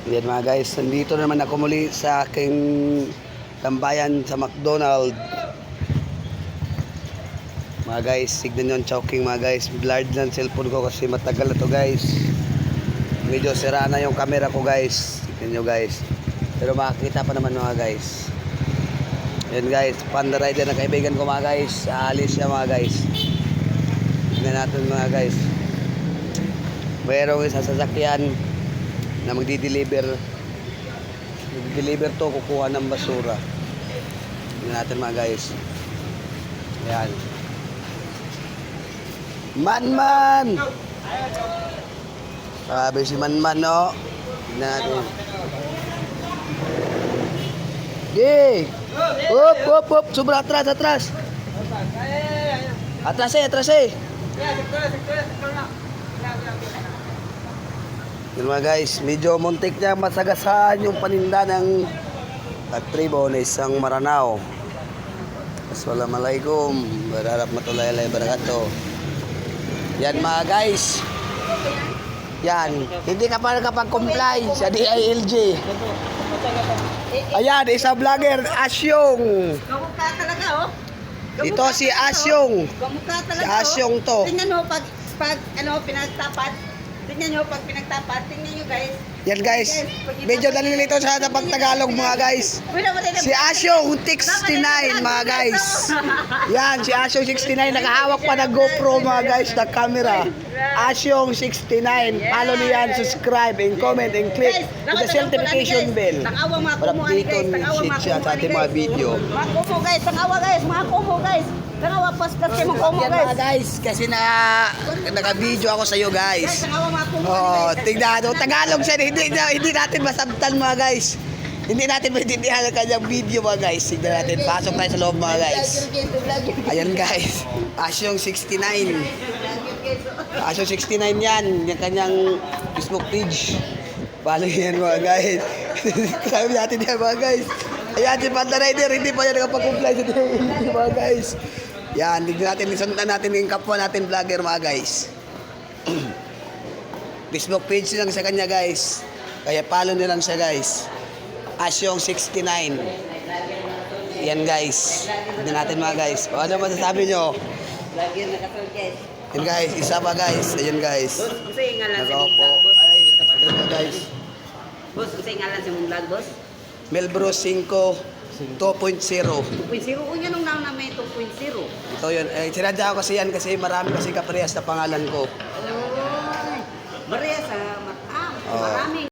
Yan mga guys, nandito naman ako muli sa aking tambayan sa McDonald's. Mga guys, tignan nyo ang choking mga guys. Blurred na ang cellphone ko kasi matagal na to guys. Medyo sira na yung camera ko guys. Tignan nyo guys. Pero makakita pa naman mga guys. Yan guys, Panda Rider na kaibigan ko mga guys. Aalis siya mga guys. Tignan natin mga guys. Mayroong isang sasakyan na magdi-deliver to, kukuha ng basura. Tignan natin mga guys. Ayan. Man! Sabi si Man, no? Tignan natin. Yay! Hop! Sobra atras! Atras eh! Yun mga guys, medyo muntik niya masagasaan yung paninda ng tribo na isang Maranao. Assalamualaikum warahmatullahi wabarakatuh. Yan mga guys. Yan, hindi ka pa nakapag-comply sa DILG. Ayan, isang vlogger, Asyong. Kamukha talaga, oh. Ito si Asyong. Kamukha talaga, Si Asyong to. Tingnan mo pag pinagtapat. Tingnan nyo pag pinagtapat. Tingnan nyo guys. Yan guys, medyo nalilito sa pag-Tagalog mga guys. Si Asyong 69 mga guys. Yan, si Asyong 69 nakahawak pa ng GoPro mga guys, na camera. Asyong 69, follow niyan, subscribe and comment and click the notification bell para update on siya sa ating mga video. Mga kumo guys, mga kumo guys. Tangawa pas kasi mga kumo Yan guys. mga guys, kasi naka-video ako sa iyo guys. Tangawa mga kumo. Oh, tignan mo, Tagalog siya, hindi natin masabtan mga guys. Hindi natin maintindihan ang kanyang video mga guys. Tignan natin, pasok tayo sa loob mga guys. Ayan guys, Asyong 69. Asyong 69 yan, yung kanyang Facebook page. Follow yan mga guys. Sabi natin yan mga guys. Ayan si Panda Rider, hindi pa yan nakapag-comply sa DILG mga guys. Yan, tignan natin, isundan natin yung kapwa natin vlogger mga guys. Facebook page lang sa kanya guys. Kaya follow nyo lang siya guys. Asyong 69. Yan guys. Tignan natin mga guys. O ano masasabi nyo? Lagi nakasul guys. Yan guys, isa pa guys. Ayan guys. Boss, usay ngalan sa mong Nag-opo. vlog, boss. Ay, ito guys. Boss, usay ngalan sa mong vlog, boss. Melbro 5 2.0. 2.0. O yan ang namin 2.0. Ito yun. Sinadya ko kasi yan kasi marami kasi kaparehas na pangalan ko.